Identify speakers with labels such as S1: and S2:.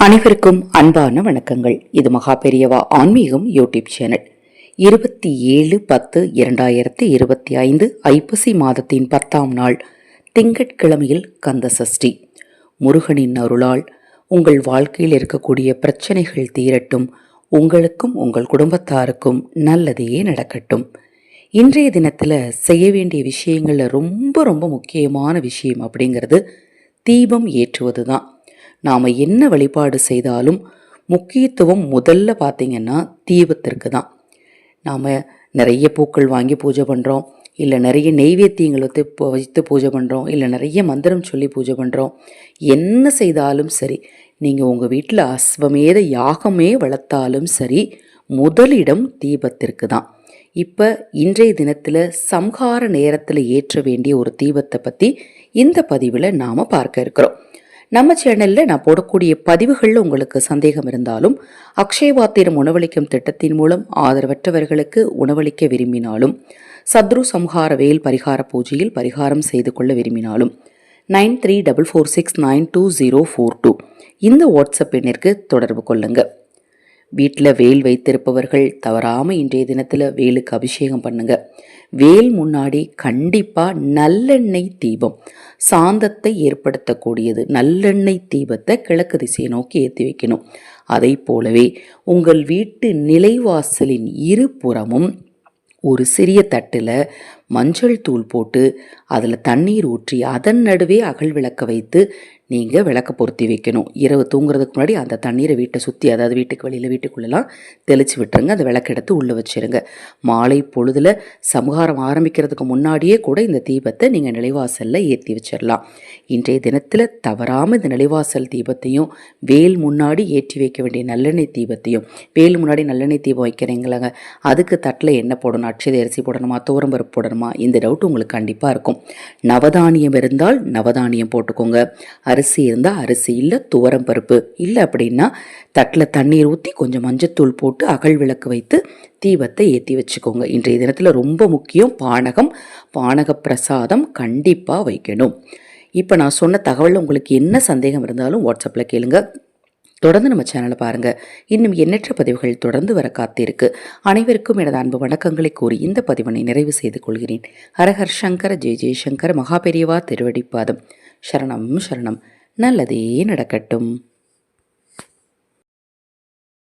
S1: அனைவருக்கும் அன்பான வணக்கங்கள். இது மகா பெரியவா ஆன்மீகம் யூடியூப் சேனல். 27/10/2025 ஐப்பசி மாதத்தின் 10ஆம் நாள் திங்கட்கிழமையில் கந்த சஷ்டி. முருகனின் அருளால் உங்கள் வாழ்க்கையில் இருக்கக்கூடிய பிரச்சனைகள் தீரட்டும், உங்களுக்கும் உங்கள் குடும்பத்தாருக்கும் நல்லதே நடக்கட்டும். இன்றைய தினத்தில் செய்ய வேண்டிய விஷயங்களில் ரொம்ப முக்கியமான விஷயம் அப்படிங்கிறது தீபம் ஏற்றுவது தான். நாம் என்ன வழிபாடு செய்தாலும் முக்கியத்துவம் முதல்ல பார்த்திங்கன்னா தீபத்திற்கு தான். நாம் நிறைய பூக்கள் வாங்கி பூஜை பண்ணுறோம், இல்லை நிறைய நெய்வேத்தியங்களை வைத்து பூஜை பண்ணுறோம், இல்லை நிறைய மந்திரம் சொல்லி பூஜை பண்ணுறோம். என்ன செய்தாலும் சரி, நீங்கள் உங்கள் வீட்டில் அஸ்வமேத யாகமே வளர்த்தாலும் சரி, முதலிடம் தீபத்திற்கு தான். இப்போ இன்றைய தினத்தில் சம்ஹார நேரத்தில் ஏற்ற வேண்டிய ஒரு தீபத்தை பற்றி இந்த பதிவில் நாம் பார்க்க இருக்கிறோம். நம்ம சேனலில் நான் போடக்கூடிய பதிவுகளில் உங்களுக்கு சந்தேகம் இருந்தாலும், அக்ஷயவாத்திரம் உணவளிக்கும் திட்டத்தின் மூலம் ஆதரவற்றவர்களுக்கு உணவளிக்க விரும்பினாலும், சத்ரு சம்ஹார வேல் பரிகார பூஜையில் பரிகாரம் செய்து கொள்ள விரும்பினாலும் 9344692042 இந்த வாட்ஸ்அப் எண்ணிற்கு தொடர்பு கொள்ளுங்கள். வீட்டில் வேல் வைத்திருப்பவர்கள் தவறாமல் இன்றைய தினத்தில் வேலுக்கு அபிஷேகம் பண்ணுங்க. வேல் முன்னாடி கண்டிப்பாக நல்லெண்ணெய் தீபம், சாந்தத்தை ஏற்படுத்தக்கூடியது நல்லெண்ணெய் தீபத்தை கிழக்கு திசையை நோக்கி ஏற்றி வைக்கணும். அதை போலவே உங்கள் வீட்டு நிலைவாசலின் இருபுறமும் ஒரு சிறிய தட்டில் மஞ்சள் தூள் போட்டு அதில் தண்ணீர் ஊற்றி அதன் நடுவே அகல் விளக்க வைத்து நீங்கள் விளக்க பொருத்தி வைக்கணும். இரவு தூங்குறதுக்கு முன்னாடி அந்த தண்ணீரை வீட்டை சுற்றி, அதாவது வீட்டுக்கு வெளியில் வீட்டுக்குள்ளெல்லாம் தெளித்து விட்டுருங்க. அந்த விளக்கு எடுத்து உள்ளே வச்சுருங்க. மாலை பொழுதில் சம்ஹாரம் ஆரம்பிக்கிறதுக்கு முன்னாடியே கூட இந்த தீபத்தை நீங்கள் நிலைவாசலில் ஏற்றி வச்சிடலாம். இன்றைய தினத்தில் தவறாமல் இந்த நிலைவாசல் தீபத்தையும் வேல் முன்னாடி ஏற்றி வைக்க வேண்டிய நல்லெண்ணெய் தீபத்தையும், வேல் முன்னாடி நல்லெண்ணெய் தீபம் வைக்கிறீங்களாங்க, அதுக்கு தட்டில் என்ன போடணும், அட்சதை அரிசி போடணுமா, துவரம்பருப்பு போடணுமா, இந்த டவுட் உங்களுக்கு கண்டிப்பாக இருக்கும். நவதானியம் இருந்தால் நவதானியம் போட்டுக்கோங்க, அரிசி இருந்தால் அரிசி, இல்லை துவரம் பருப்பு இல்லை அப்படின்னா தட்டில் தண்ணீர் ஊற்றி கொஞ்சம் மஞ்சத்தூள் போட்டு அகல் விளக்கு வைத்து தீபத்தை ஏற்றி வச்சுக்கோங்க. இன்றைய தினத்தில் ரொம்ப முக்கியம் பானக பிரசாதம் கண்டிப்பாக வைக்கணும். இப்போ நான் சொன்ன தகவலில் உங்களுக்கு என்ன சந்தேகம் இருந்தாலும் வாட்ஸ்அப்பில் கேளுங்க. தொடர்ந்து நம்ம சேனலை பாருங்கள். இன்னும் எண்ணற்ற பதிவுகள் தொடர்ந்து வர காத்திருக்கு. அனைவருக்கும் எனது அன்பு வணக்கங்களை கூறி இந்த பதிவினை நிறைவு செய்து கொள்கிறேன். ஹரஹர் சங்கர, ஜெய ஜெயசங்கர, மகா பெரியவா திருவடிப்பாதம். சரணம் சரணம். நல்லதே நடக்கட்டும்.